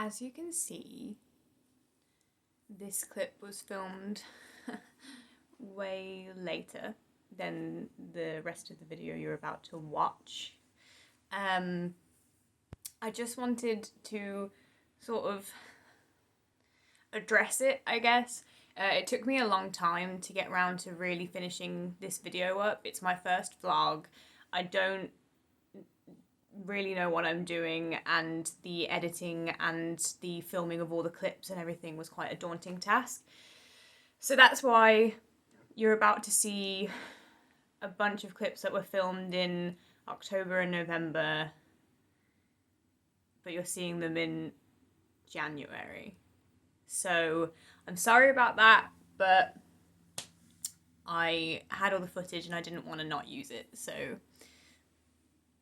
As you can see, this clip was filmed way later than the rest of the video you're about to watch. I just wanted to sort of address it, I guess. It took me a long time to get around to really finishing this video up. It's my first vlog. I don't really know what I'm doing, and the editing and the filming of all the clips and everything was quite a daunting task. So that's why you're about to see a bunch of clips that were filmed in October and November, but you're seeing them in January. So I'm sorry about that, but I had all the footage and I didn't want to not use it, so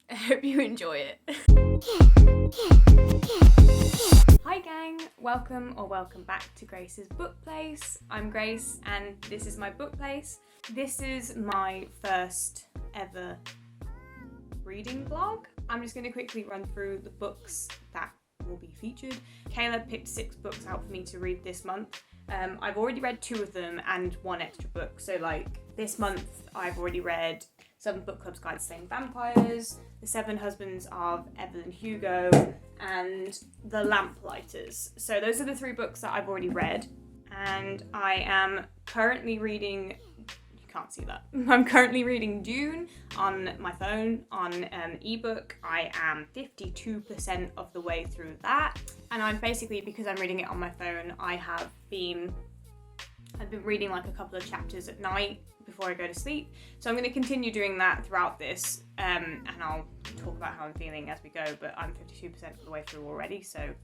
I hope you enjoy it. Hi gang, welcome back to Grace's Book Place. I'm Grace and this is my book place. This is my first ever reading vlog. I'm just going to quickly run through the books that will be featured. Caleb picked 6 books out for me to read this month. I've already read 2 of them and 1 extra book, so like this month I've already read 7 Book Club's Guide to Slaying Vampires, The 7 Husbands of Evelyn Hugo, and The Lamplighters. So those are the 3 books that I've already read, and I am currently reading, you can't see that, I'm currently reading Dune on my phone on ebook. I am 52% of the way through that, and I'm basically, because I'm reading it on my phone, I've been reading like a couple of chapters at night before I go to sleep. So I'm going to continue doing that throughout this, and I'll talk about how I'm feeling as we go, but I'm 52% of the way through already, so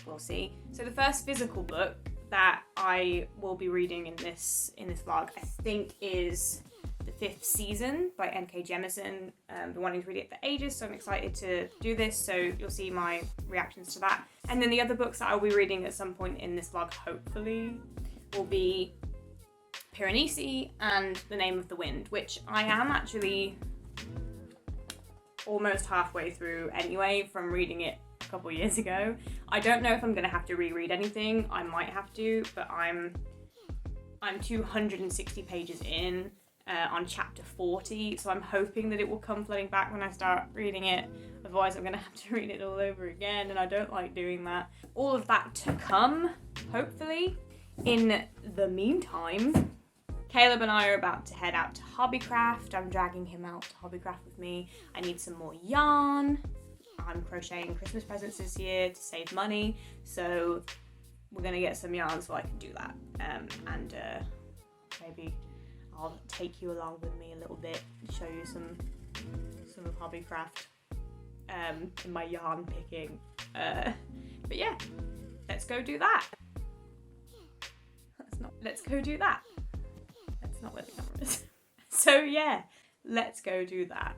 we'll see. So the first physical book that I will be reading in this vlog, I think, is The 5th Season by N.K. Jemisin. I've been wanting to read it for ages, so I'm excited to do this, so you'll see my reactions to that. And then the other books that I'll be reading at some point in this vlog, hopefully, will be Piranesi and The Name of the Wind, which I am actually almost halfway through anyway from reading it a couple years ago. I don't know if I'm going to have to reread anything. I might have to, but I'm 260 pages in on chapter 40, so I'm hoping that it will come flooding back when I start reading it. Otherwise I'm going to have to read it all over again, and I don't like doing that. All of that to come, hopefully. In the meantime, Caleb and I are about to head out to Hobbycraft. I'm dragging him out to Hobbycraft with me. I need some more yarn. I'm crocheting Christmas presents this year to save money, so we're gonna get some yarn so I can do that. And maybe I'll take you along with me a little bit and show you some of Hobbycraft in my yarn picking. But yeah, let's go do that. Let's go do that. That's not where the camera is. So yeah, let's go do that.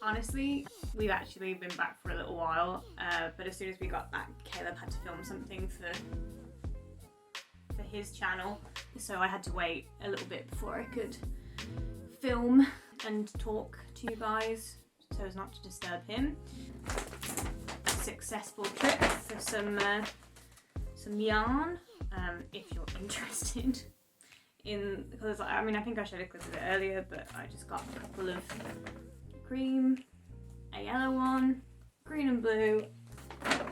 Honestly, we've actually been back for a little while, but as soon as we got back, Caleb had to film something for his channel, so I had to wait a little bit before I could film and talk to you guys so as not to disturb him. Successful trip for some some yarn, if you're interested in, because I mean, I think I showed a clip of it earlier, but I just got a couple of cream, a yellow one, green and blue,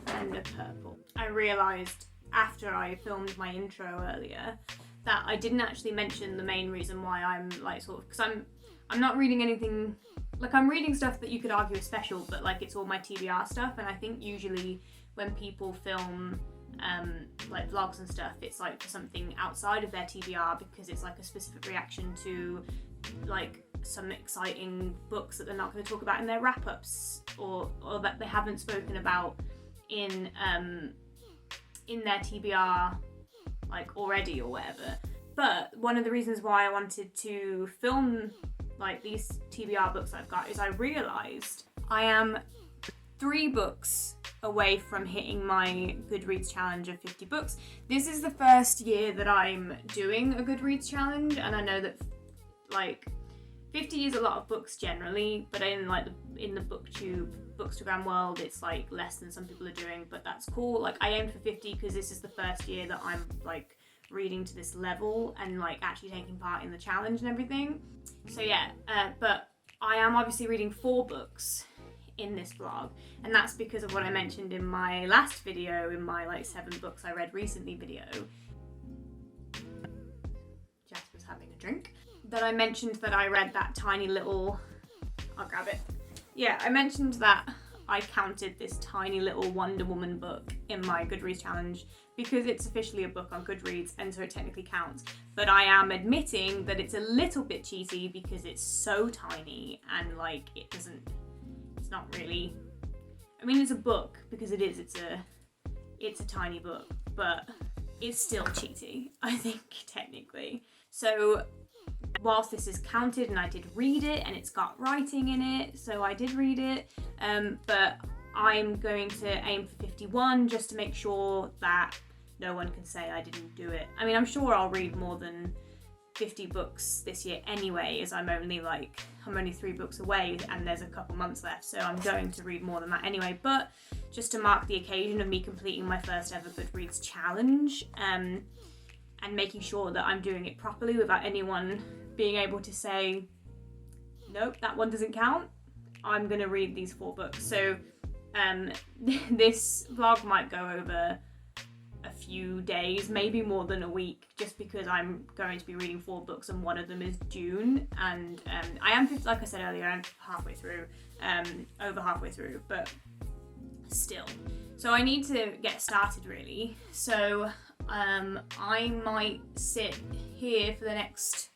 and a purple. I realised after I filmed my intro earlier that I didn't actually mention the main reason why I'm like sort of, because I'm not reading anything, like I'm reading stuff that you could argue is special, but like it's all my TBR stuff, and I think usually when people film like vlogs and stuff, it's like for something outside of their TBR because it's like a specific reaction to like some exciting books that they're not going to talk about in their wrap-ups, or that they haven't spoken about in their TBR like already or whatever. But one of the reasons why I wanted to film like these TBR books I've got is I realised I am 3 books away from hitting my Goodreads challenge of 50 books. This is the first year that I'm doing a Goodreads challenge, and I know that like 50 is a lot of books generally, but in like in the booktube bookstagram world it's like less than some people are doing, but that's cool. Like I aimed for 50 because this is the first year that I'm like reading to this level and like actually taking part in the challenge and everything. So yeah, but I am obviously reading 4 books in this vlog, and that's because of what I mentioned in my last video, in my like 7 books I read recently video. Jasper's having a drink. That I mentioned that I read that tiny little, I'll grab it. Yeah, I mentioned that I counted this tiny little Wonder Woman book in my Goodreads challenge because it's officially a book on Goodreads and so it technically counts. But I am admitting that it's a little bit cheaty because it's so tiny and like it's not really, I mean it's a book because it is, it's a tiny book, but it's still cheaty, I think, technically. So whilst this is counted and I did read it and it's got writing in it, so I did read it, but I'm going to aim for 51 just to make sure that no one can say I didn't do it. I mean, I'm sure I'll read more than 50 books this year anyway, as I'm only 3 books away and there's a couple months left, so I'm going to read more than that anyway. But just to mark the occasion of me completing my first ever Goodreads challenge, and making sure that I'm doing it properly without anyone being able to say, nope, that one doesn't count, I'm gonna read these 4 books. So this vlog might go over a few days, maybe more than a week, just because I'm going to be reading 4 books and one of them is Dune, and I am, like I said earlier, I'm halfway through, over halfway through, but still. So I need to get started really. So I might sit here for the next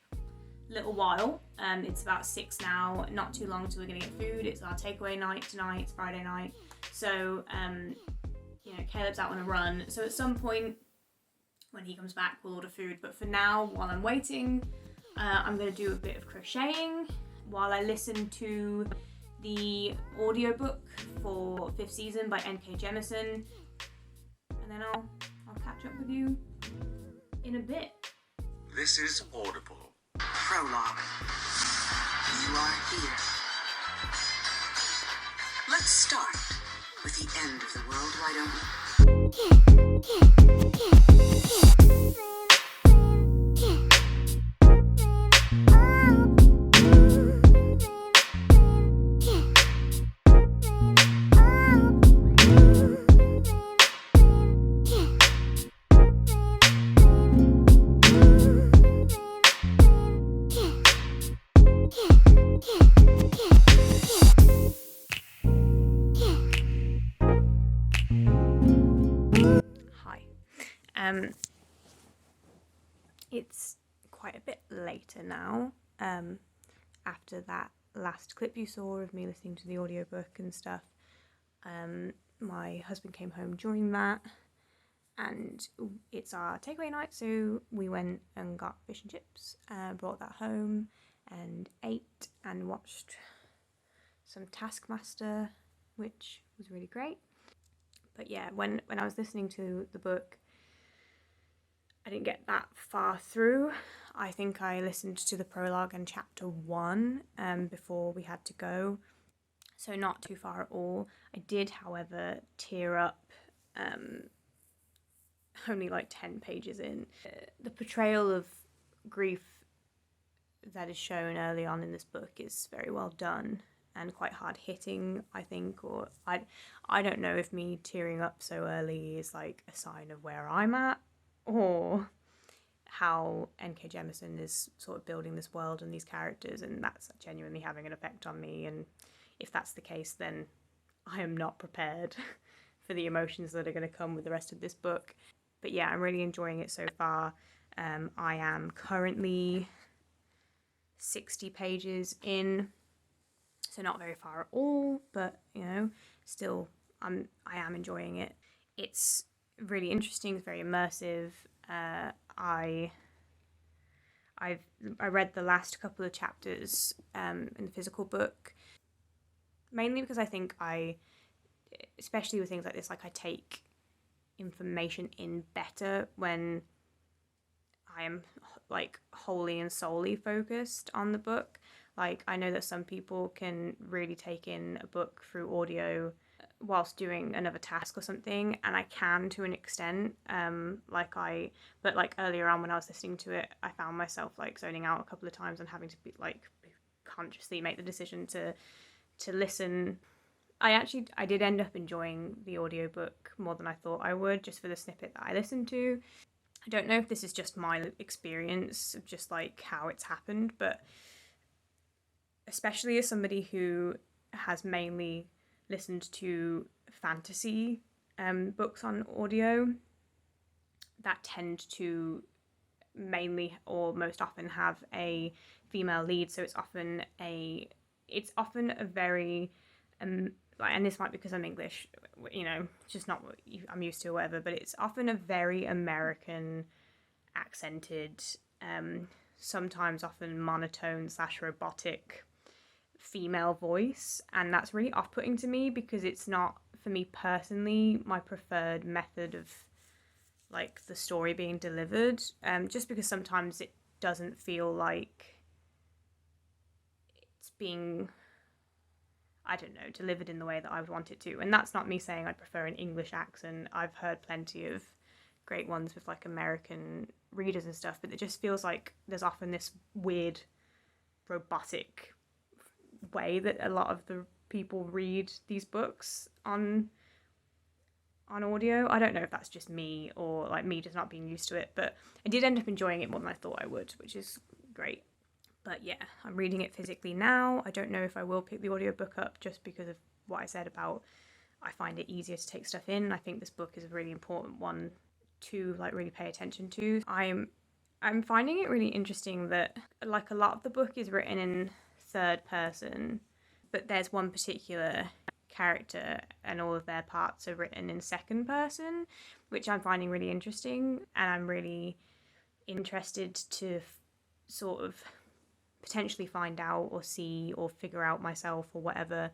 little while. It's about 6 now, not too long till we're gonna get food. It's our takeaway night tonight, it's Friday night. So you know, Caleb's out on a run, so at some point when he comes back we'll order food, but for now, while I'm waiting, I'm gonna do a bit of crocheting while I listen to the audiobook for 5th season by N.K. Jemisin, and then I'll catch up with you in a bit. This is Audible. Prologue. You are here. Let's start with the end of the world, why don't we? It's quite a bit later now, after that last clip you saw of me listening to the audiobook and stuff. My husband came home during that, and it's our takeaway night, so we went and got fish and chips, brought that home and ate and watched some Taskmaster, which was really great. But yeah, when I was listening to the book, I didn't get that far through. I think I listened to the prologue and chapter 1 before we had to go, so not too far at all. I did, however, tear up. only like 10 pages in. The portrayal of grief that is shown early on in this book is very well done and quite hard hitting, I think. Or I don't know if me tearing up so early is like a sign of where I'm at, or how N.K. Jemisin is sort of building this world and these characters, and that's genuinely having an effect on me. And if that's the case, then I am not prepared for the emotions that are going to come with the rest of this book. But yeah, I'm really enjoying it so far. I am currently 60 pages in, so not very far at all, but you know, still I am enjoying it. It's really interesting, it's very immersive. I read the last couple of chapters in the physical book, mainly because I think especially with things like this, like I take information in better when I am like wholly and solely focused on the book. Like I know that some people can really take in a book through audio whilst doing another task or something, and I can to an extent. But like earlier on when I was listening to it, I found myself like zoning out a couple of times and having to be like consciously make the decision to listen. I did end up enjoying the audiobook more than I thought I would, just for the snippet that I listened to. I don't know if this is just my experience of just like how it's happened, but especially as somebody who has mainly listened to fantasy books on audio that tend to mainly or most often have a female lead, so it's often a very and this might be because I'm English, you know, it's just not what I'm used to or whatever, but it's often a very American accented, sometimes often monotone / robotic female voice, and that's really off-putting to me because it's not, for me personally, my preferred method of like the story being delivered, just because sometimes it doesn't feel like it's being, I don't know, delivered in the way that I would want it to. And that's not me saying I'd prefer an English accent. I've heard plenty of great ones with like American readers and stuff, but it just feels like there's often this weird robotic way that a lot of the people read these books on audio. I don't know if that's just me or like me just not being used to it, but I did end up enjoying it more than I thought I would, which is great. But yeah, I'm reading it physically now. I don't know if I will pick the audiobook up just because of what I said about I find it easier to take stuff in. I think this book is a really important one to like really pay attention to. I'm finding it really interesting that like a lot of the book is written in third person, but there's one particular character and all of their parts are written in second person, which I'm finding really interesting, and I'm really interested to sort of potentially find out or see or figure out myself or whatever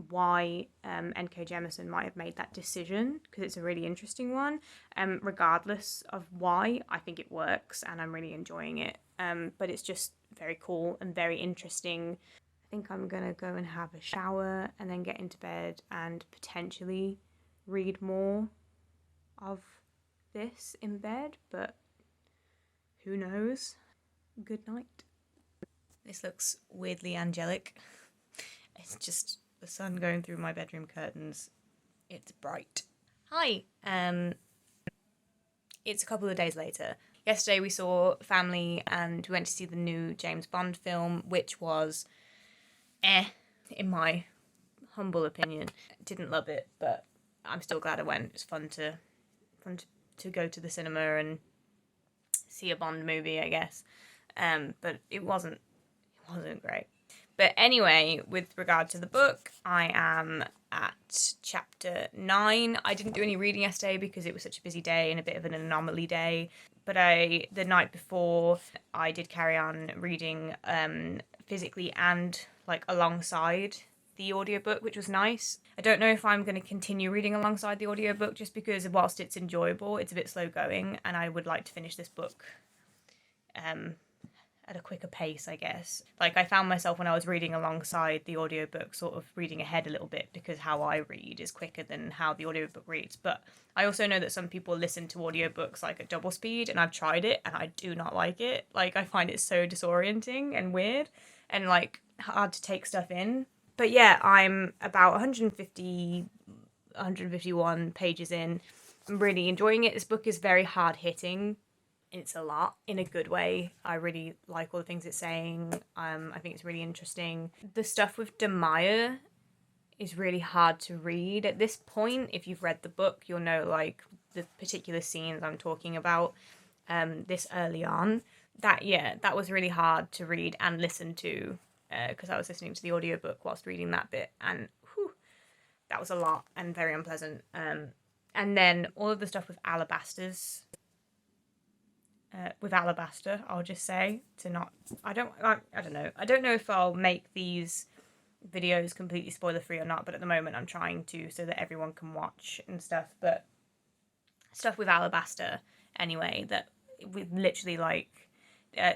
why N.K. Jemisin might have made that decision, because it's a really interesting one. Regardless of why, I think it works and I'm really enjoying it. But it's just very cool and very interesting. I think I'm gonna go and have a shower and then get into bed and potentially read more of this in bed, but who knows? Good night. This looks weirdly angelic. It's just the sun going through my bedroom curtains. It's bright. Hi. It's a couple of days later. Yesterday we saw family and we went to see the new James Bond film, which was in my humble opinion. Didn't love it, but I'm still glad I went. It's fun to go to the cinema and see a Bond movie, I guess. But it wasn't great. But anyway, with regard to the book, I am at chapter 9. I didn't do any reading yesterday because it was such a busy day and a bit of an anomaly day. But the night before, I did carry on reading physically and like alongside the audiobook, which was nice. I don't know if I'm going to continue reading alongside the audiobook just because whilst it's enjoyable, it's a bit slow going and I would like to finish this book at a quicker pace, I guess. Like, I found myself when I was reading alongside the audiobook sort of reading ahead a little bit because how I read is quicker than how the audiobook reads. But I also know that some people listen to audiobooks like at double speed, and I've tried it and I do not like it. Like, I find it so disorienting and weird and like hard to take stuff in. But yeah, I'm about 151 pages in. I'm really enjoying it. This book is very hard hitting. It's a lot in a good way. I really like all the things it's saying. I think it's really interesting. The stuff with Demaya is really hard to read at this point. If you've read the book, you'll know like the particular scenes I'm talking about this early on. That was really hard to read and listen to because I was listening to the audiobook whilst reading that bit, and whew, that was a lot and very unpleasant. And then all of the stuff with Alabaster, I'll just say to not. I don't know. I don't know if I'll make these videos completely spoiler free or not, but at the moment I'm trying to so that everyone can watch and stuff. But stuff with Alabaster, anyway, that we literally like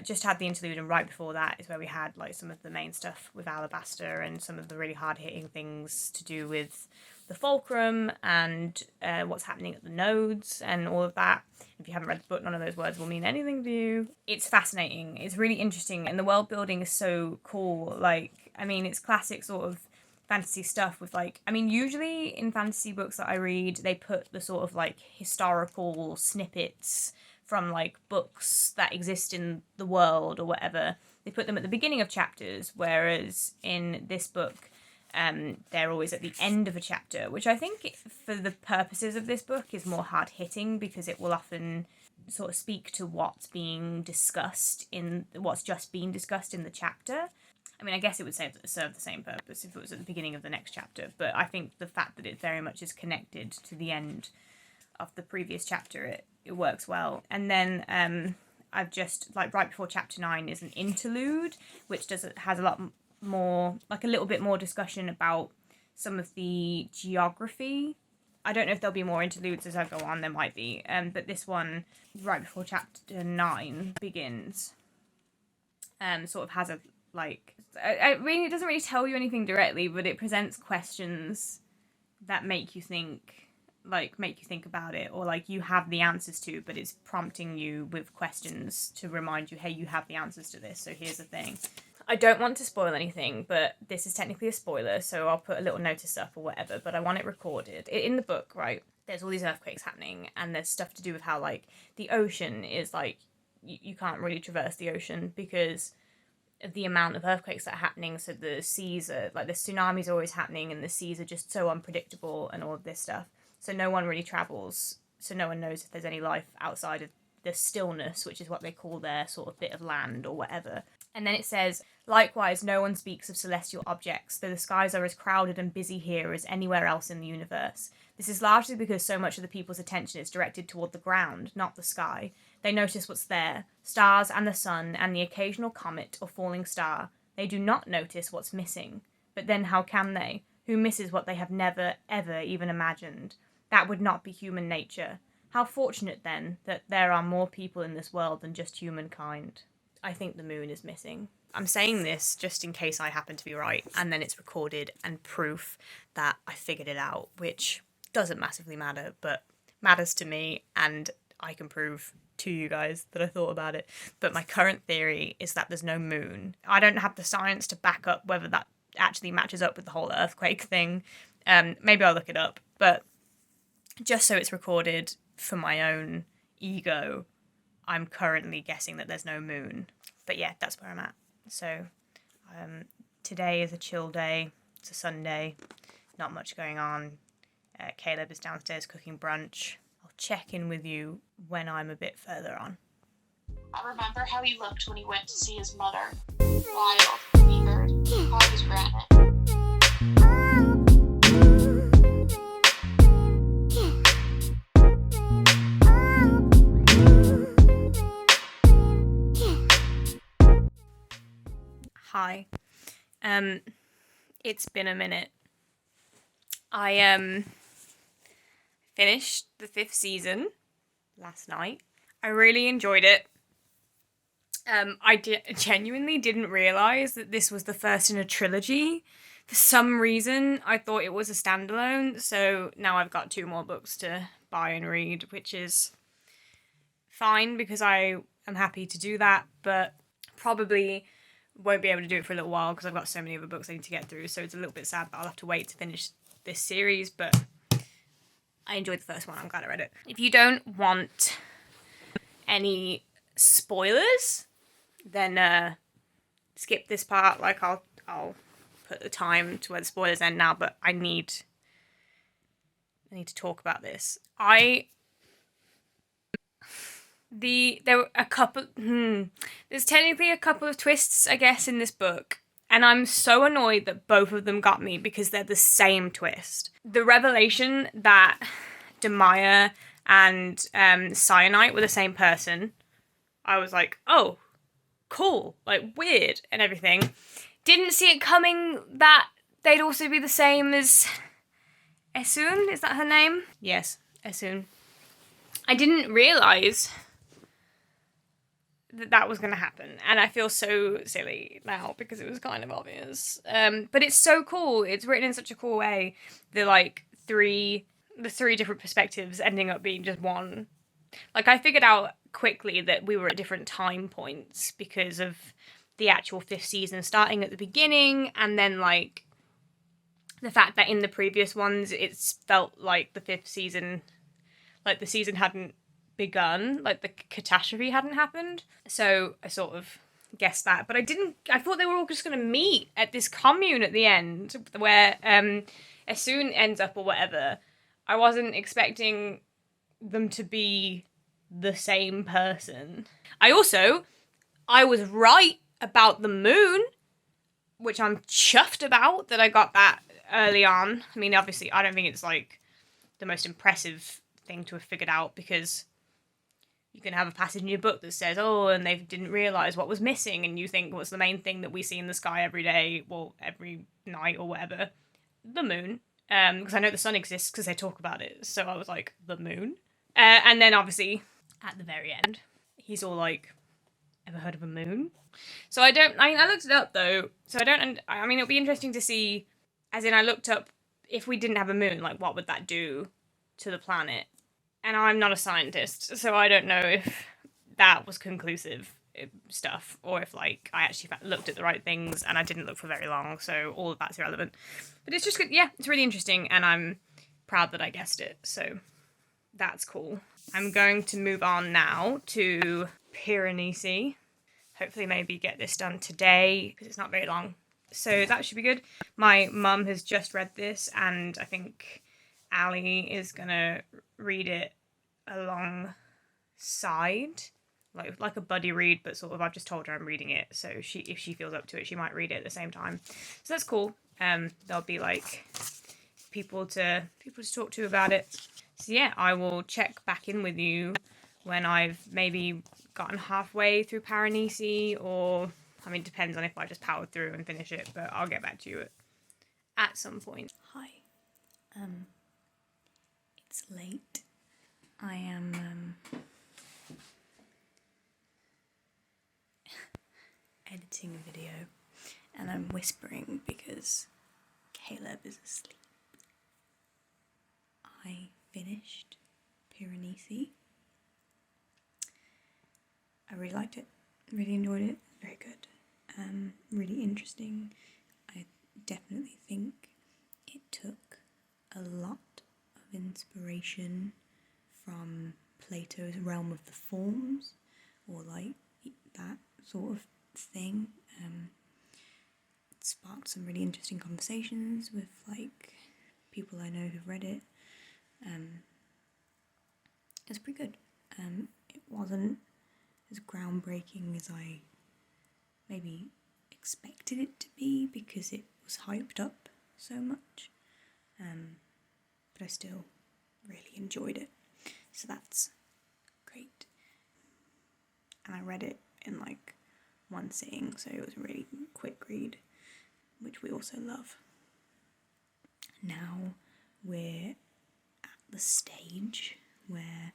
just had the interlude, and right before that is where we had like some of the main stuff with Alabaster and some of the really hard hitting things to do with the fulcrum and what's happening at the nodes and all of that. If you haven't read the book, none of those words will mean anything to you. It's fascinating. It's really interesting, and the world building is so cool. Like, I mean, it's classic sort of fantasy stuff with like, I mean, usually in fantasy books that I read, they put the sort of like historical snippets from like books that exist in the world or whatever. They put them at the beginning of chapters, whereas in this book, they're always at the end of a chapter, which I think for the purposes of this book is more hard hitting because it will often sort of speak to what's just being discussed in the chapter. I mean, I guess it would serve the same purpose if it was at the beginning of the next chapter, but I think the fact that it very much is connected to the end of the previous chapter, it works well. And then I've just, like, right before chapter 9 is an interlude, which has a lot more, like a little bit more discussion about some of the geography. I don't know if there'll be more interludes as I go on, there might be, but this one, right before chapter 9 begins, sort of has a, like, it doesn't really tell you anything directly, but it presents questions that make you think about it, or like you have the answers to, but it's prompting you with questions to remind you, hey, you have the answers to this, so here's the thing. I don't want to spoil anything, but this is technically a spoiler, so I'll put a little notice up or whatever, but I want it recorded. In the book, right, there's all these earthquakes happening, and there's stuff to do with how, like, the ocean is, like, you can't really traverse the ocean because of the amount of earthquakes that are happening, so the seas are, like, the tsunamis are always happening, and the seas are just so unpredictable and all of this stuff. So no one really travels, so no one knows if there's any life outside of the stillness, which is what they call their sort of bit of land or whatever. And then it says, likewise, no one speaks of celestial objects, though the skies are as crowded and busy here as anywhere else in the universe. This is largely because so much of the people's attention is directed toward the ground, not the sky. They notice what's there, stars and the sun and the occasional comet or falling star. They do not notice what's missing. But then how can they? Who misses what they have never, ever even imagined? That would not be human nature. How fortunate, then, that there are more people in this world than just humankind. I think the moon is missing. I'm saying this just in case I happen to be right, and then it's recorded and proof that I figured it out, which doesn't massively matter, but matters to me, and I can prove to you guys that I thought about it. But my current theory is that there's no moon. I don't have the science to back up whether that actually matches up with the whole earthquake thing. Maybe I'll look it up, but just so it's recorded for my own ego, I'm currently guessing that there's no moon. But yeah, that's where I'm at. So today is a chill day. It's a Sunday. Not much going on. Caleb is downstairs cooking brunch. I'll check in with you when I'm a bit further on. I remember how he looked when he went to see his mother. Wild, fevered, hard as granite. Hi. It's been a minute. I finished the 5th season last night. I really enjoyed it. Genuinely didn't realise that this was the first in a trilogy. For some reason, I thought it was a standalone, so now I've got 2 more books to buy and read, which is fine because I am happy to do that, but probably won't be able to do it for a little while because I've got so many other books I need to get through, so it's a little bit sad that I'll have to wait to finish this series, but I enjoyed the first one. I'm glad I read it. If you don't want any spoilers, then skip this part. Like, I'll put the time to where the spoilers end now, but I need to talk about this. There were a couple. There's technically a couple of twists, I guess, in this book, and I'm so annoyed that both of them got me because they're the same twist. The revelation that Demaya and Cyanite were the same person, I was like, oh, cool, like weird and everything. Didn't see it coming that they'd also be the same as Esun. Is that her name? Yes, Esun. I didn't realise that was going to happen, and I feel so silly now because it was kind of obvious. But it's so cool. It's written in such a cool way. The three different perspectives ending up being just one. Like, I figured out quickly that we were at different time points because of the actual 5th season starting at the beginning, and then like the fact that in the previous ones it's felt like the 5th season, like the season hadn't begun, like the catastrophe hadn't happened. So I sort of guessed that, but I thought they were all just going to meet at this commune at the end where Esun ends up or whatever. I wasn't expecting them to be the same person. I was right about the moon, which I'm chuffed about that I got that early on. I mean, obviously, I don't think it's like the most impressive thing to have figured out because you can have a passage in your book that says, oh, and they didn't realise what was missing, and you think, what's the main thing that we see in the sky every day, well, every night or whatever? The moon. Because I know the sun exists because they talk about it. So I was like, the moon? And then obviously, at the very end, he's all like, ever heard of a moon? So I looked it up though. So it'll be interesting to see, as in I looked up, if we didn't have a moon, like what would that do to the planet? And I'm not a scientist, so I don't know if that was conclusive stuff, or if like I actually looked at the right things and I didn't look for very long, so all of that's irrelevant. But it's just good. Yeah, it's really interesting, and I'm proud that I guessed it, so that's cool. I'm going to move on now to Piranesi. Hopefully maybe get this done today, because it's not very long. So that should be good. My mum has just read this, and I think Ali is going to read it alongside, like a buddy read, but sort of I've just told her I'm reading it, so if she feels up to it, she might read it at the same time. So that's cool. There'll be like people to talk to about it. So yeah, I will check back in with you when I've maybe gotten halfway through Piranesi, or I mean, it depends on if I just powered through and finish it, but I'll get back to you at some point. Hi. It's late. I am editing a video, and I'm whispering because Caleb is asleep. I finished Piranesi. I really liked it, really enjoyed it, very good, really interesting. I definitely think it took a lot of inspiration from Plato's realm of the forms, or like that sort of thing. It sparked some really interesting conversations with like people I know who've read it. It was pretty good. It wasn't as groundbreaking as I maybe expected it to be because it was hyped up so much, but I still really enjoyed it, so that's great. And I read it in like one sitting, so it was a really quick read, which we also love. Now we're at the stage where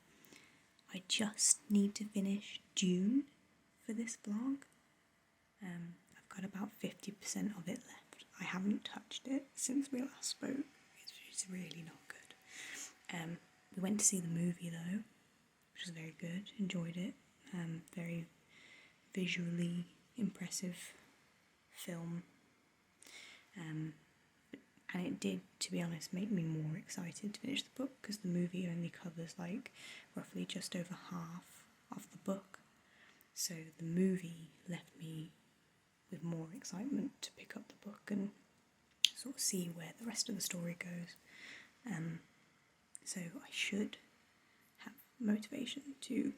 I just need to finish Dune for this vlog. I've got about 50% of it left. I haven't touched it since we last spoke. It's really not good. We went to see the movie though, which was very good. Enjoyed it. Very visually impressive film. And it did, to be honest, make me more excited to finish the book, because the movie only covers like roughly just over half of the book. So the movie left me with more excitement to pick up the book and sort of see where the rest of the story goes. So I should have motivation to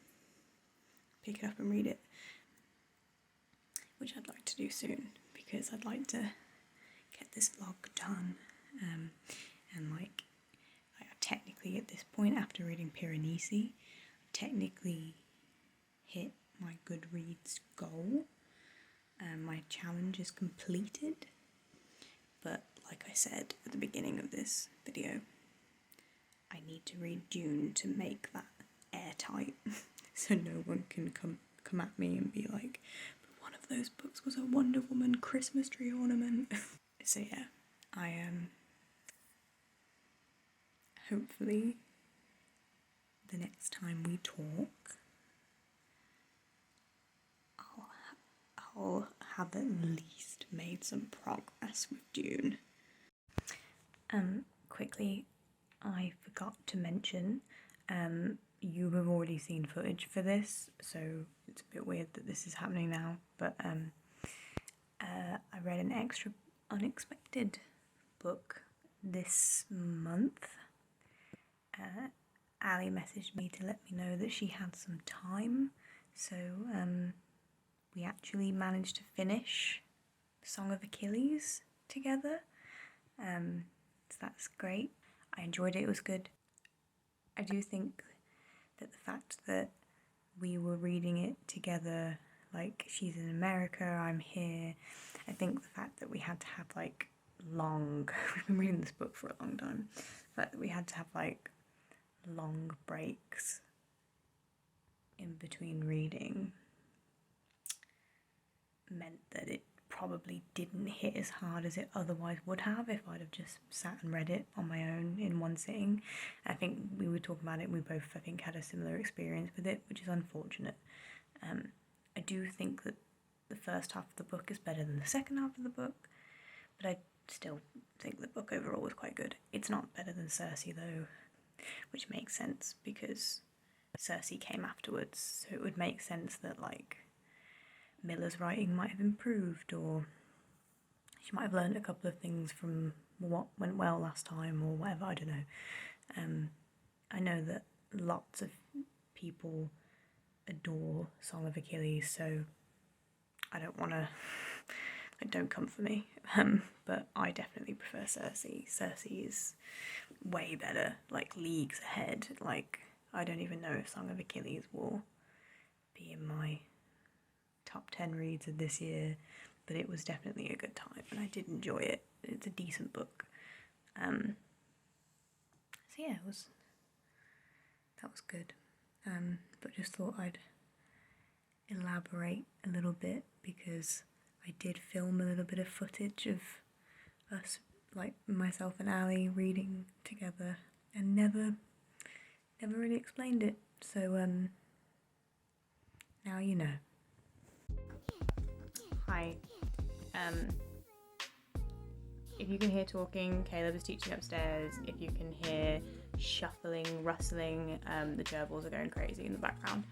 pick it up and read it, which I'd like to do soon, because I'd like to get this vlog done. And like, I technically at this point, after reading Piranesi, technically hit my Goodreads goal. My challenge is completed, but like I said at the beginning of this video, I need to read Dune to make that airtight, so no one can come at me and be like, but one of those books was a Wonder Woman Christmas tree ornament. So yeah, I am hopefully the next time we talk, I'll have at least made some progress with Dune. Quickly, I forgot to mention, you have already seen footage for this, so it's a bit weird that this is happening now, but I read an extra unexpected book this month. Ali messaged me to let me know that she had some time, so we actually managed to finish Song of Achilles together, so that's great. I enjoyed it, it was good. I do think that the fact that we were reading it together, like she's in America, I'm here, I think the fact that we had to have like we've been reading this book for a long time, the fact that we had to have like long breaks in between reading meant that it probably didn't hit as hard as it otherwise would have if I'd have just sat and read it on my own in one sitting. I think we were talking about it and we both, I think, had a similar experience with it, which is unfortunate. I do think that the first half of the book is better than the second half of the book, but I still think the book overall was quite good. It's not better than Circe though, which makes sense because Circe came afterwards, so it would make sense that like Miller's writing might have improved, or she might have learned a couple of things from what went well last time or whatever, I don't know. I know that lots of people adore Song of Achilles, so I don't want to, like, don't come for me, but I definitely prefer Circe. Circe is way better, like leagues ahead. Like, I don't even know if Song of Achilles will be in my top 10 reads of this year, but it was definitely a good time and I did enjoy it. It's a decent book. So yeah, that was good. But just thought I'd elaborate a little bit because I did film a little bit of footage of us, like myself and Ali reading together, and never really explained it. So now you know. Hi. If you can hear talking, Caleb is teaching upstairs. If you can hear shuffling, rustling, the gerbils are going crazy in the background.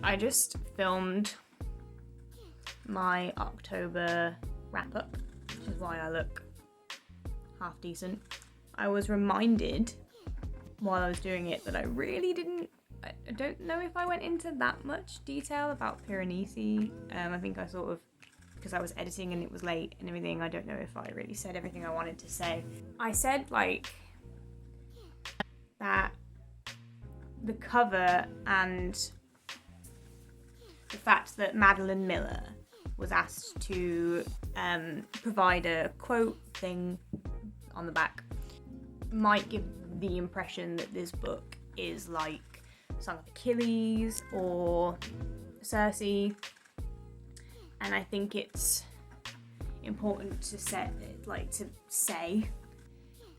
I just filmed my October wrap-up, which is why I look half decent. I was reminded while I was doing it that I really didn't, I don't know if I went into that much detail about Piranesi. I think I sort of, because I was editing and it was late and everything, I don't know if I really said everything I wanted to say. I said like that the cover and the fact that Madeline Miller was asked to provide a quote thing on the back might give the impression that this book is like Song of Achilles or Circe, and I think it's important to say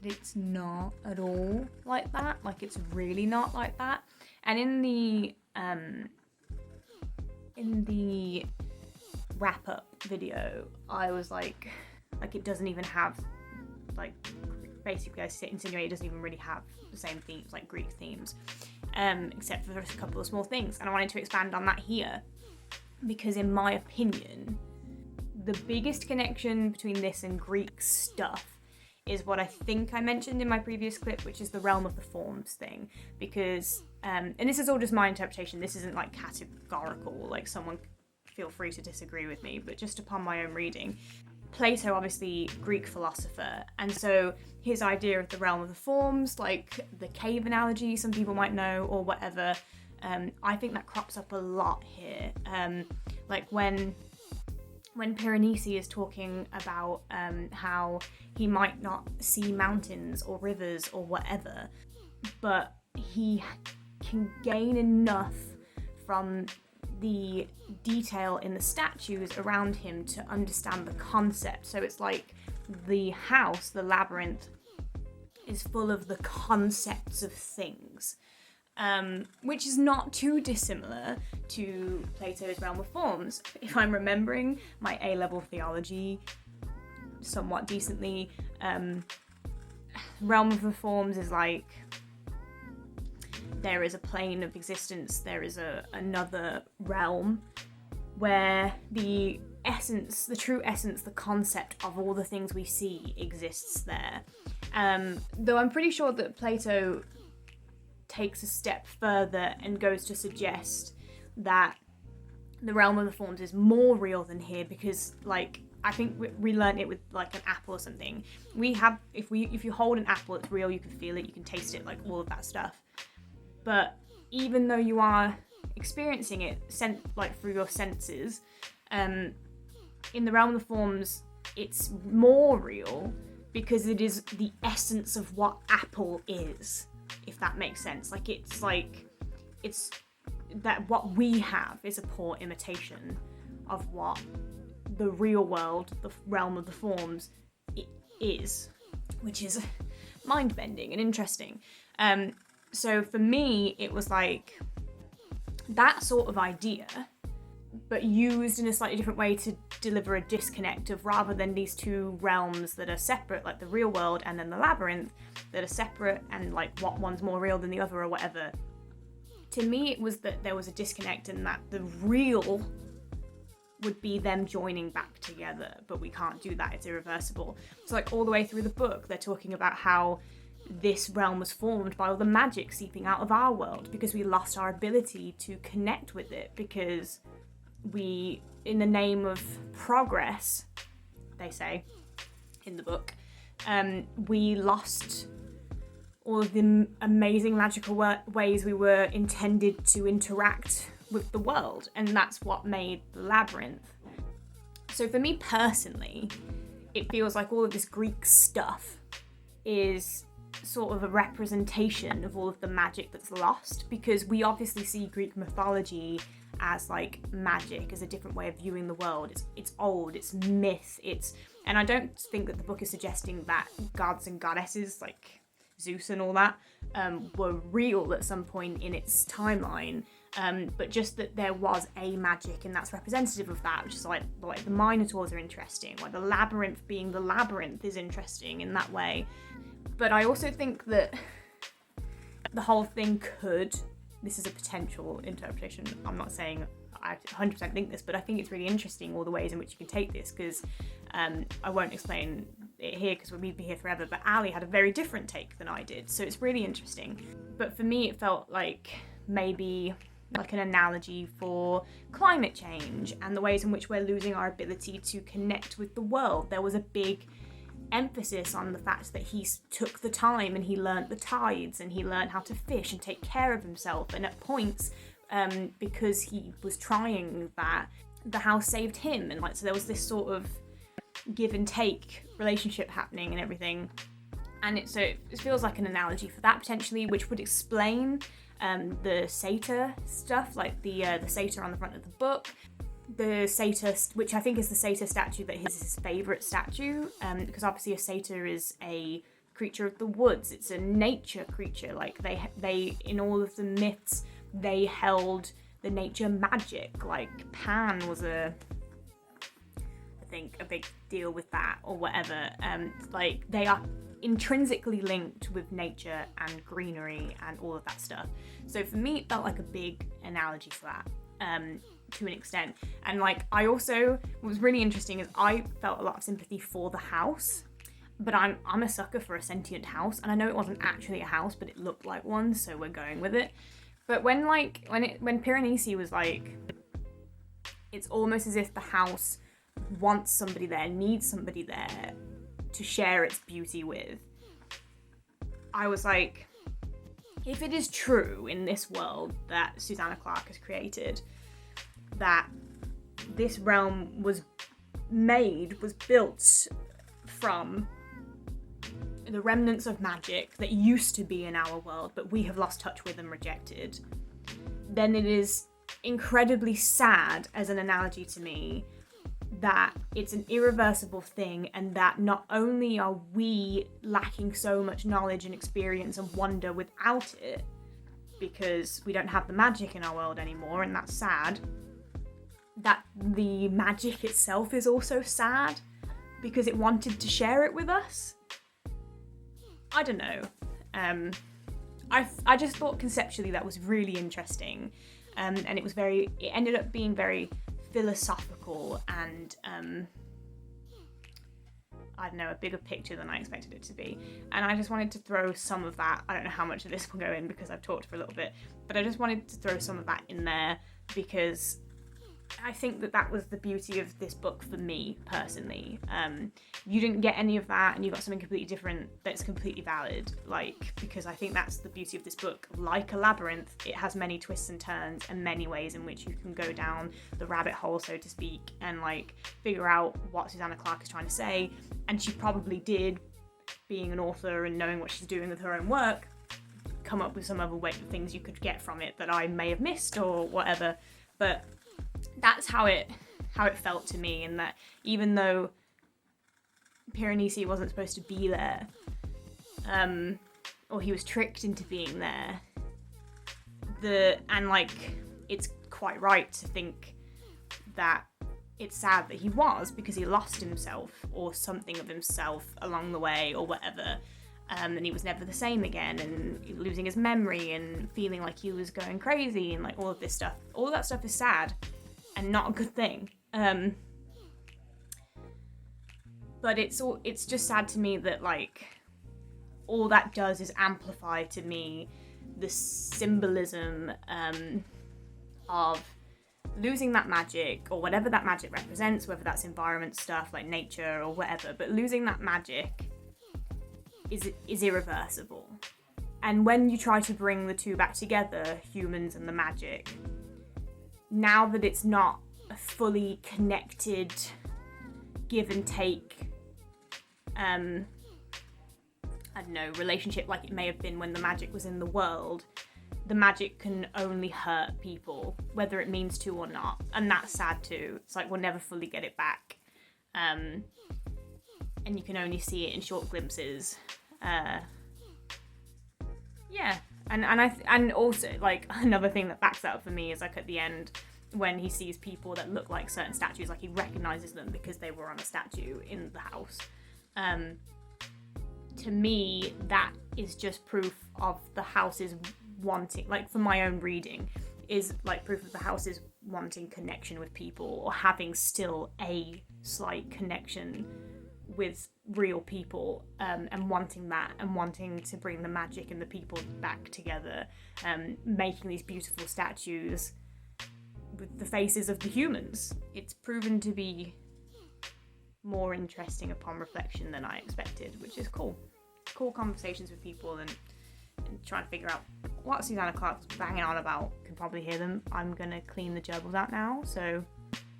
that it's not at all like that. Like, it's really not like that. And in the wrap up video, I was like it doesn't even have, like, basically I insinuate it doesn't even really have the same themes, like Greek themes, except for just a couple of small things. And I wanted to expand on that here because, in my opinion, the biggest connection between this and Greek stuff is what I think I mentioned in my previous clip, which is the realm of the forms thing. Because, and this is all just my interpretation, this isn't like categorical, like someone feel free to disagree with me, but just upon my own reading, Plato, obviously Greek philosopher, and so his idea of the realm of the forms, like the cave analogy some people might know or whatever, I think that crops up a lot here. Like when Piranesi is talking about how he might not see mountains or rivers or whatever, but he can gain enough from the detail in the statues around him to understand the concept. So it's like the house, the labyrinth, is full of the concepts of things. Which is not too dissimilar to Plato's realm of forms. If I'm remembering my A-level theology somewhat decently, realm of the forms is like there is a plane of existence, there is another realm where the essence, the true essence, the concept of all the things we see exists there. Though I'm pretty sure that Plato takes a step further and goes to suggest that the realm of the forms is more real than here, because, like, I think we learned it with like an apple or something. We have, if you hold an apple, it's real, you can feel it, you can taste it, like all of that stuff. But even though you are experiencing it through your senses, in the realm of the forms, it's more real because it is the essence of what apple is. If that makes sense. It's that what we have is a poor imitation of what the real world, the realm of the forms, is, which is mind-bending and interesting. So for me, it was like that sort of idea, but used in a slightly different way to deliver a disconnect of, rather than these two realms that are separate, like the real world and then the labyrinth, that are separate and like what one's more real than the other or whatever. To me, it was that there was a disconnect and that the real would be them joining back together, but we can't do that, it's irreversible. So like all the way through the book, they're talking about how this realm was formed by all the magic seeping out of our world because we lost our ability to connect with it, because we, in the name of progress, they say in the book, we lost all of the amazing magical ways we were intended to interact with the world, and that's what made the labyrinth. So for me personally, it feels like all of this Greek stuff is sort of a representation of all of the magic that's lost, because we obviously see Greek mythology as like magic, as a different way of viewing the world. It's old, it's myth, and I don't think that the book is suggesting that gods and goddesses like Zeus and all that were real at some point in its timeline, but just that there was a magic, and that's representative of that, which is like the Minotaurs are interesting, like the labyrinth being the labyrinth is interesting in that way. But I also think that the whole thing this is a potential interpretation, I'm not saying I 100% think this, but I think it's really interesting all the ways in which you can take this, because I won't explain it here because we'd be here forever, but Ali had a very different take than I did, so it's really interesting. But for me, it felt like maybe like an analogy for climate change and the ways in which we're losing our ability to connect with the world. There was a big emphasis on the fact that he took the time and he learnt the tides and he learnt how to fish and take care of himself, and at points because he was trying that, the house saved him, and like, so there was this sort of give and take relationship happening and everything, and it feels like an analogy for that potentially, which would explain the satyr stuff, like the satyr on the front of the book. The satyr, which I think is the satyr statue that is his favourite statue, because obviously a satyr is a creature of the woods. It's a nature creature. Like they in all of the myths, they held the nature magic. Like Pan was I think a big deal with that or whatever. Like they are intrinsically linked with nature and greenery and all of that stuff. So for me, it felt like a big analogy for that. To an extent. And like I also, what was really interesting is I felt a lot of sympathy for the house, but I'm a sucker for a sentient house, and I know it wasn't actually a house, but it looked like one, so we're going with it. But when Piranesi was like, it's almost as if the house wants somebody there, needs somebody there to share its beauty with. I was like, if it is true in this world that Susanna Clarke has created, that this realm was built from the remnants of magic that used to be in our world, but we have lost touch with and rejected, then it is incredibly sad as an analogy to me that it's an irreversible thing, and that not only are we lacking so much knowledge and experience and wonder without it, because we don't have the magic in our world anymore, and that's sad, that the magic itself is also sad because it wanted to share it with us. I don't know. I just thought conceptually that was really interesting, and it ended up being very philosophical and I don't know, a bigger picture than I expected it to be. And I just wanted to throw some of that, I don't know how much of this will go in because I've talked for a little bit, but I just wanted to throw some of that in there because I think that was the beauty of this book for me personally. You didn't get any of that, and you got something completely different that's completely valid, like, because I think that's the beauty of this book. Like a labyrinth, it has many twists and turns and many ways in which you can go down the rabbit hole, so to speak, and like figure out what Susanna Clarke is trying to say. And she probably did, being an author and knowing what she's doing with her own work, come up with some other things you could get from it that I may have missed or whatever. But that's how it felt to me, and that even though Piranesi wasn't supposed to be there, or he was tricked into being there, it's quite right to think that it's sad that he was, because he lost himself or something of himself along the way or whatever, and he was never the same again, and losing his memory and feeling like he was going crazy and like all of this stuff. All of that stuff is sad and not a good thing. But it's just sad to me that like all that does is amplify to me the symbolism of losing that magic, or whatever that magic represents, whether that's environment stuff like nature or whatever, but losing that magic is irreversible. And when you try to bring the two back together, humans and the magic, now that it's not a fully connected give and take I don't know, relationship like it may have been when the magic was in the world, the magic can only hurt people, whether it means to or not. And that's sad too. It's like we'll never fully get it back. And you can only see it in short glimpses. Yeah. And also, like, another thing that backs that up for me is like at the end, when he sees people that look like certain statues, like he recognizes them because they were on a statue in the house. To me, that is just proof of the house's wanting, like for my own reading, is like proof of the house's wanting connection with people, or having still a slight connection with real people, and wanting that, and wanting to bring the magic and the people back together, making these beautiful statues with the faces of the humans. It's proven to be more interesting upon reflection than I expected, which is cool. Cool conversations with people and trying to figure out what Susanna Clarke's banging on about. You can probably hear them. I'm gonna clean the gerbils out now, so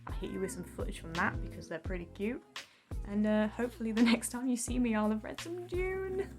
I'll hit you with some footage from that because they're pretty cute. And hopefully the next time you see me, I'll have read some Dune.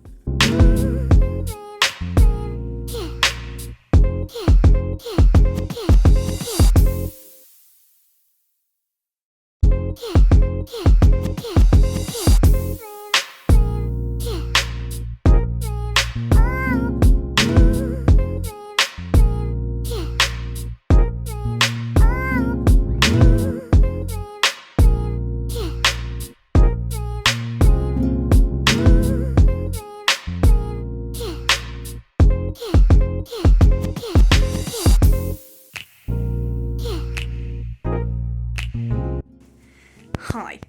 Hi.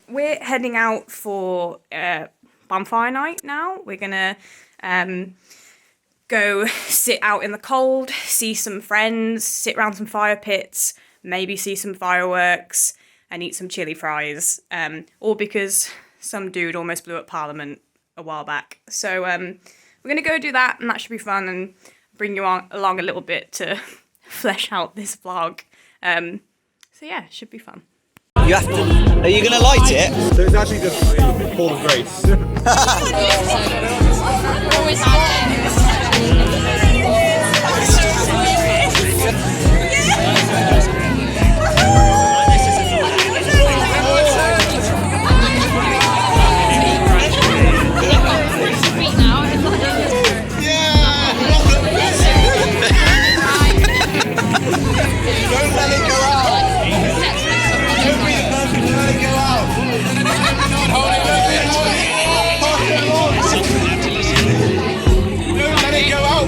We're heading out for bonfire night now. We're gonna go sit out in the cold, see some friends, sit around some fire pits, maybe see some fireworks, and eat some chili fries. All because some dude almost blew up Parliament a while back. So we're gonna go do that, and that should be fun, and bring you along a little bit to flesh out this vlog. So yeah, it should be fun. You have to. Are you gonna light it? So it's actually just Paul of Grace. Don't let it go out. Don't be the person to let it go out. Don't let it go out,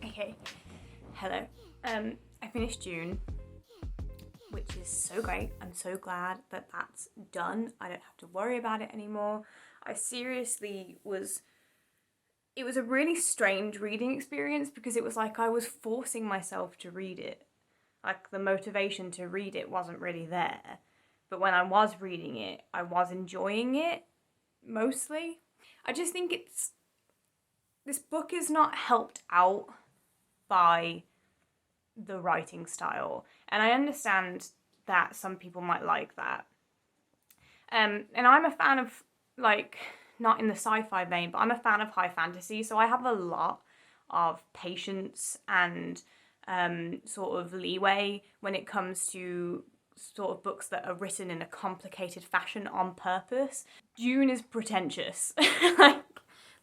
Okay, hello. I finished Dune, which is so great. I'm so glad that that's done. I don't have to worry about it anymore. I seriously was... It was a really strange reading experience because it was like I was forcing myself to read it. Like the motivation to read it wasn't really there. But when I was reading it, I was enjoying it, mostly. I just think this book is not helped out by the writing style. And I understand that some people might like that. And I'm a fan of, like, not in the sci-fi vein, but I'm a fan of high fantasy, so I have a lot of patience and sort of leeway when it comes to sort of books that are written in a complicated fashion on purpose. Dune is pretentious.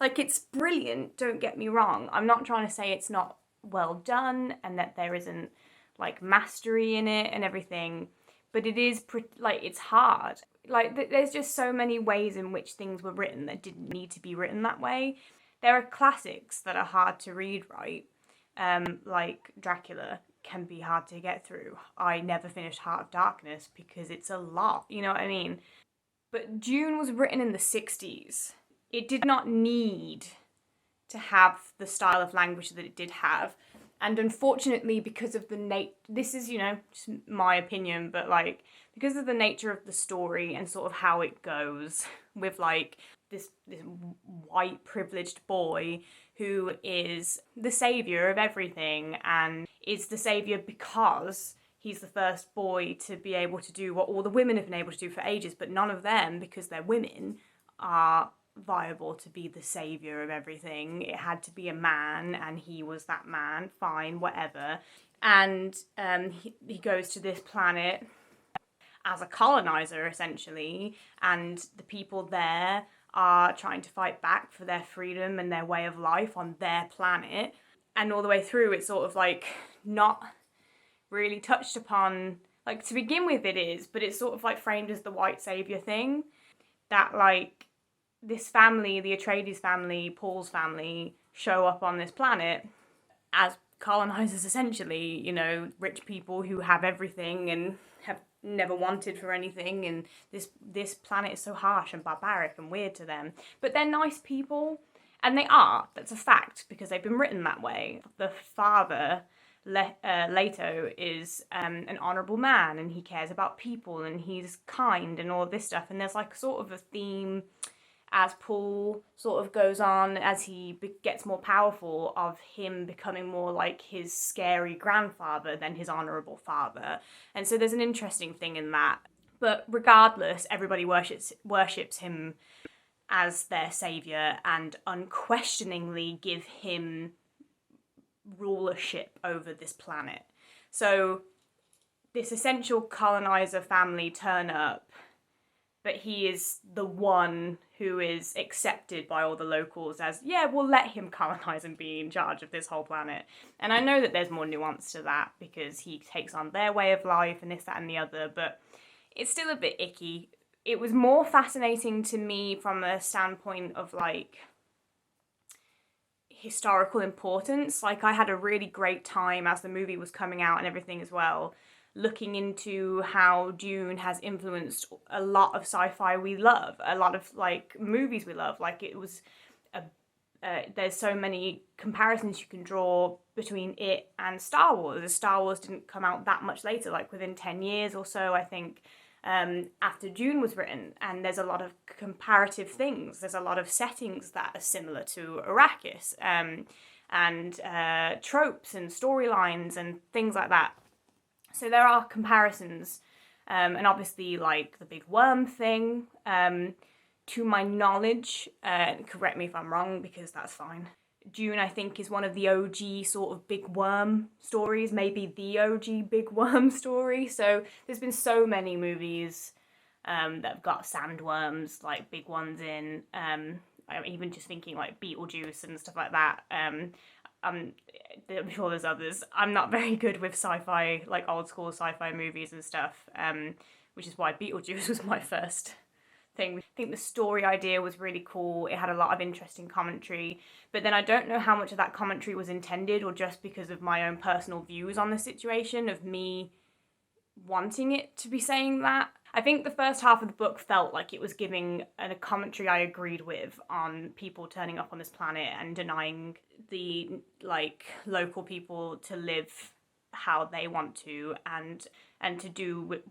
like it's brilliant, don't get me wrong. I'm not trying to say it's not well done and that there isn't like mastery in it and everything, but it is it's hard. Like, there's just so many ways in which things were written that didn't need to be written that way. There are classics that are hard to read, right? Like Dracula can be hard to get through. I never finished Heart of Darkness because it's a lot, you know what I mean? But Dune was written in the 60s. It did not need to have the style of language that it did have. And unfortunately, because of this is, just my opinion, but like, because of the nature of the story and sort of how it goes with like this white privileged boy who is the savior of everything and is the savior because he's the first boy to be able to do what all the women have been able to do for ages, but none of them, because they're women, are viable to be the savior of everything. It had to be a man, and he was that man. Fine, whatever. And he goes to this planet as a colonizer, essentially, and the people there are trying to fight back for their freedom and their way of life on their planet. And all the way through, it's sort of like not really touched upon. Like, to begin with it is, but it's sort of like framed as the white savior thing, that like this family, the Atreides family, Paul's family, show up on this planet as colonizers, essentially, rich people who have everything and have never wanted for anything, and this planet is so harsh and barbaric and weird to them. But they're nice people, and they are. That's a fact, because they've been written that way. The father, Leto, is an honourable man, and he cares about people, and he's kind and all this stuff. And there's like sort of a theme as Paul sort of goes on, as he gets more powerful, of him becoming more like his scary grandfather than his honourable father. And so there's an interesting thing in that. But regardless, everybody worships him as their savior and unquestioningly give him rulership over this planet. So this essential colonizer family turn up, but he is the one who is accepted by all the locals as, yeah, we'll let him colonize and be in charge of this whole planet. And I know that there's more nuance to that because he takes on their way of life and this, that, and the other, but it's still a bit icky. It was more fascinating to me from a standpoint of, like, historical importance. Like, I had a really great time as the movie was coming out and everything as well, looking into how Dune has influenced a lot of sci-fi we love, a lot of, like, movies we love. Like, it was there's so many comparisons you can draw between it and Star Wars. Star Wars didn't come out that much later, like within 10 years or so, I think, after Dune was written, and there's a lot of comparative things. There's a lot of settings that are similar to Arrakis, and tropes and storylines and things like that. So there are comparisons, and obviously, like, the big worm thing, to my knowledge, correct me if I'm wrong, because that's fine, Dune, I think, is one of the OG sort of big worm stories, maybe the OG big worm story. So there's been so many movies that have got sandworms, like, big ones in. I'm even just thinking, like, Beetlejuice and stuff like that. I'm sure there's others. I'm not very good with sci-fi, like old school sci-fi movies and stuff, which is why Beetlejuice was my first thing. I think the story idea was really cool. It had a lot of interesting commentary, but then I don't know how much of that commentary was intended or just because of my own personal views on the situation, of me wanting it to be saying that. I think the first half of the book felt like it was giving a commentary I agreed with on people turning up on this planet and denying the, like, local people to live how they want to and to do with,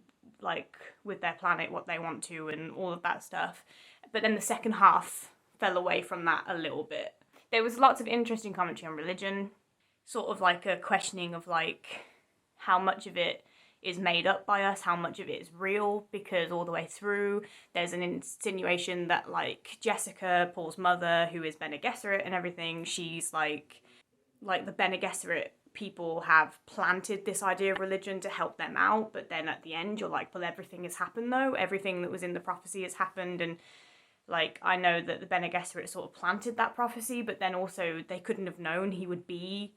like, with their planet what they want to and all of that stuff. But then the second half fell away from that a little bit. There was lots of interesting commentary on religion, sort of like a questioning of, like, how much of it is made up by us, how much of it is real, because all the way through there's an insinuation that, like, Jessica, Paul's mother, who is Bene Gesserit and everything, she's like the Bene Gesserit people have planted this idea of religion to help them out, but then at the end you're like, well, everything has happened though, everything that was in the prophecy has happened. And, like, I know that the Bene Gesserit sort of planted that prophecy, but then also they couldn't have known he would be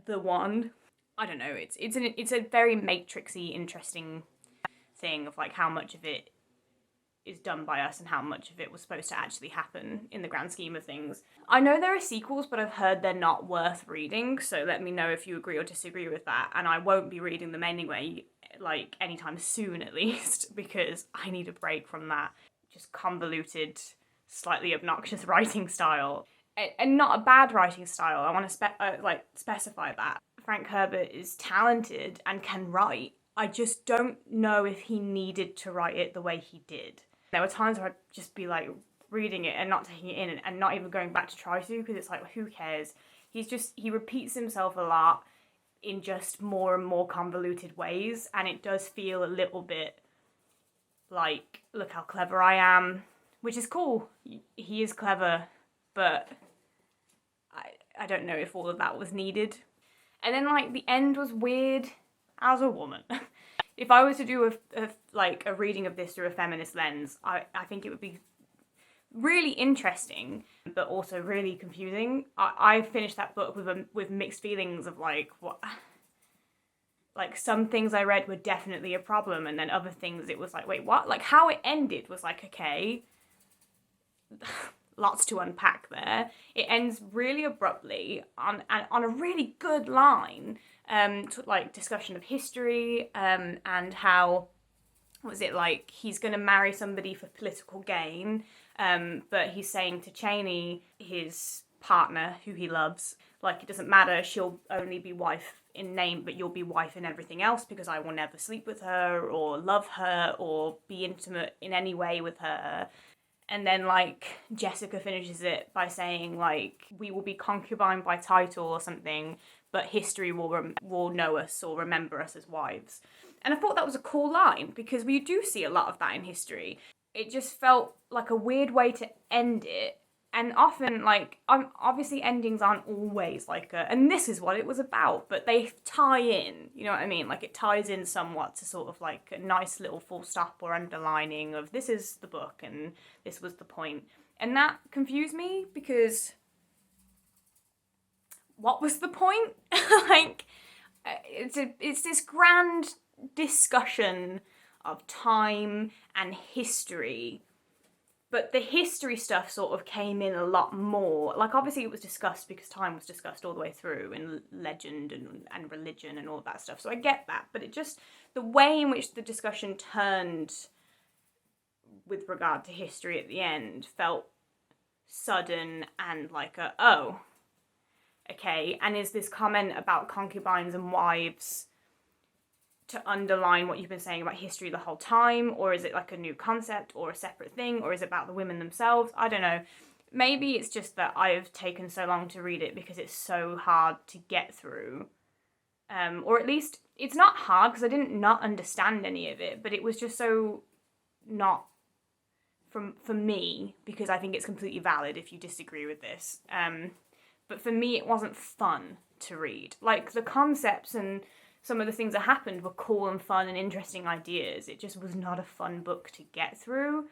the one. I don't know, it's a very matrixy, interesting thing of, like, how much of it is done by us and how much of it was supposed to actually happen in the grand scheme of things. I know there are sequels, but I've heard they're not worth reading, so let me know if you agree or disagree with that, and I won't be reading them anyway, like, anytime soon at least, because I need a break from that just convoluted, slightly obnoxious writing style. And not a bad writing style, I want to specify that. Frank Herbert is talented and can write. I just don't know if he needed to write it the way he did. There were times where I'd just be, like, reading it and not taking it in and not even going back to try to, because it's like, who cares? He repeats himself a lot in just more and more convoluted ways, and it does feel a little bit like, look how clever I am, which is cool. He is clever, but I don't know if all of that was needed. And then, like, the end was weird as a woman. If I was to do a reading of this through a feminist lens, I think it would be really interesting, but also really confusing. I finished that book with mixed feelings of, like, what... Like, some things I read were definitely a problem, and then other things it was like, wait, what? Like, how it ended was like, okay... Lots to unpack there. It ends really abruptly on a really good line, to, like, discussion of history, and how, was it, like, he's going to marry somebody for political gain, but he's saying to Cheney, his partner, who he loves, like, it doesn't matter, she'll only be wife in name, but you'll be wife in everything else, because I will never sleep with her, or love her, or be intimate in any way with her. And then, like, Jessica finishes it by saying, like, we will be concubine by title or something, but history will know us or remember us as wives. And I thought that was a cool line, because we do see a lot of that in history. it just felt like a weird way to end it. And often, like, obviously endings aren't always like and this is what it was about, but they tie in, you know what I mean? Like, it ties in somewhat to sort of like a nice little full stop or underlining of this is the book and this was the point. And that confused me because what was the point? Like, it's this grand discussion of time and history. But the history stuff sort of came in a lot more. Like, obviously it was discussed because time was discussed all the way through, and legend and religion and all of that stuff. So I get that. But it just, the way in which the discussion turned with regard to history at the end felt sudden and like oh, okay. And is this comment about concubines and wives to underline what you've been saying about history the whole time, or is it like a new concept or a separate thing, or is it about the women themselves? I don't know. Maybe it's just that I've taken so long to read it because it's so hard to get through, or at least it's not hard because I didn't not understand any of it, but it was just so not for me, because I think it's completely valid if you disagree with this, but for me it wasn't fun to read. Like, the concepts and some of the things that happened were cool and fun and interesting ideas. It just was not a fun book to get through.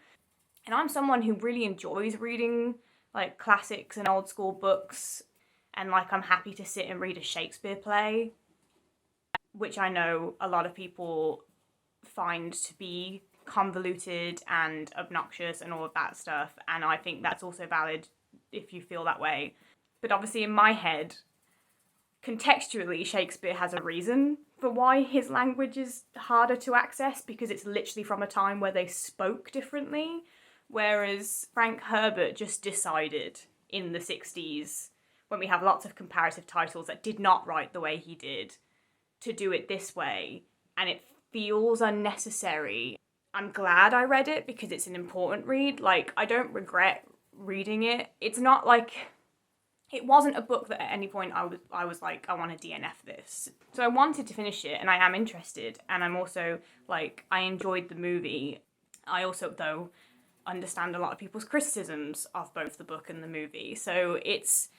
And I'm someone who really enjoys reading like classics and old school books, and like I'm happy to sit and read a Shakespeare play, which I know a lot of people find to be convoluted and obnoxious and all of that stuff, and I think that's also valid if you feel that way. But obviously in my head, contextually, Shakespeare has a reason for why his language is harder to access, because it's literally from a time where they spoke differently, whereas Frank Herbert just decided in the 60s, when we have lots of comparative titles that did not write the way he did, to do it this way, and it feels unnecessary. I'm glad I read it because it's an important read. Like, I don't regret reading it. It's not like, it wasn't a book that at any point I was like, I want to DNF this. So I wanted to finish it, and I am interested, and I'm also like, I enjoyed the movie. I also, though, understand a lot of people's criticisms of both the book and the movie. So it's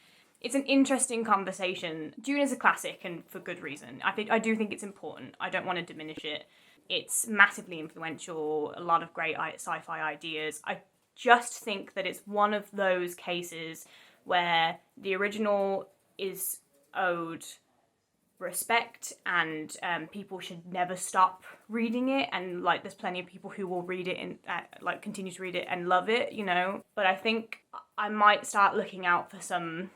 an interesting conversation. Dune is a classic, and for good reason. I do think it's important. I don't want to diminish it. It's massively influential, a lot of great sci-fi ideas. I just think that it's one of those cases where the original is owed respect, and people should never stop reading it, and like there's plenty of people who will read it and like continue to read it and love it, you know. But I think I might start looking out for some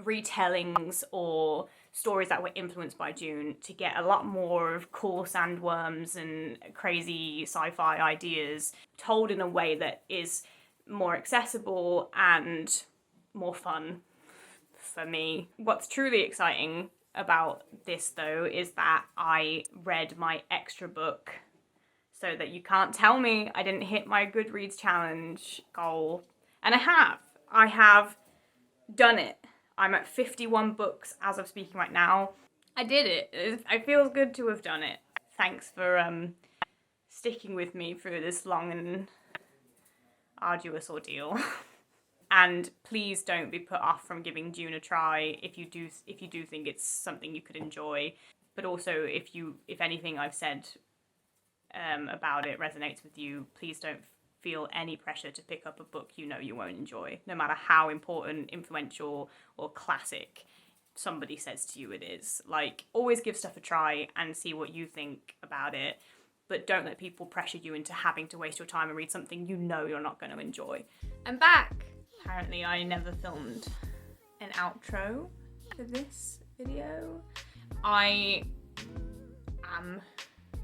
retellings or stories that were influenced by Dune to get a lot more of cool sandworms and crazy sci-fi ideas told in a way that is more accessible and more fun for me. What's truly exciting about this, though, is that I read my extra book, so that you can't tell me I didn't hit my Goodreads challenge goal. And I have done it. I'm at 51 books as of speaking right now. I did it. It feels good to have done it. Thanks for sticking with me through this long and arduous ordeal. And please don't be put off from giving Dune a try if you do think it's something you could enjoy. But also, if anything I've said about it resonates with you, please don't feel any pressure to pick up a book you know you won't enjoy, no matter how important, influential, or classic somebody says to you it is. Like, always give stuff a try and see what you think about it, but don't let people pressure you into having to waste your time and read something you know you're not going to enjoy. I'm back! Apparently I never filmed an outro for this video. I am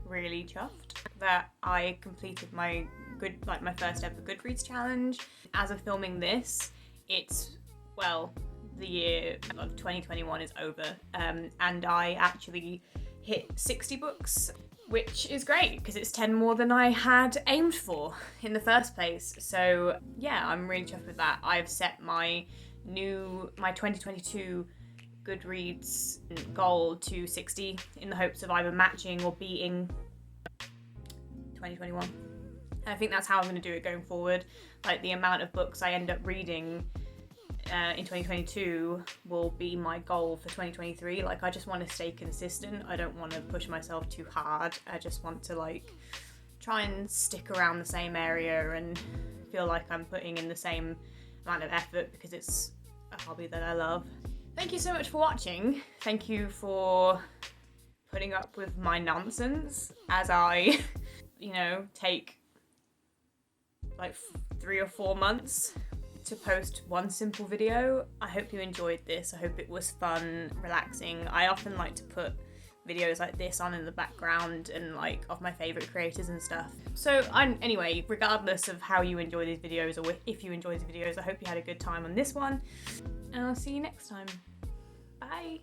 really chuffed that I completed my first ever Goodreads challenge. As of filming this, the year of 2021 is over, and I actually hit 60 books, which is great because it's 10 more than I had aimed for in the first place. So yeah, I'm really chuffed with that. I've set my 2022 Goodreads goal to 60 in the hopes of either matching or beating 2021. And I think that's how I'm going to do it going forward. Like, the amount of books I end up reading in 2022 will be my goal for 2023. Like, I just want to stay consistent. I don't want to push myself too hard. I just want to like try and stick around the same area and feel like I'm putting in the same amount of effort because it's a hobby that I love. Thank you so much for watching. Thank you for putting up with my nonsense as I, you know, take like 3 or 4 months to post one simple video. I hope you enjoyed this. I hope it was fun, relaxing. I often like to put videos like this on in the background and like of my favourite creators and stuff. So anyway, regardless of how you enjoy these videos or if you enjoy these videos, I hope you had a good time on this one, and I'll see you next time. Bye.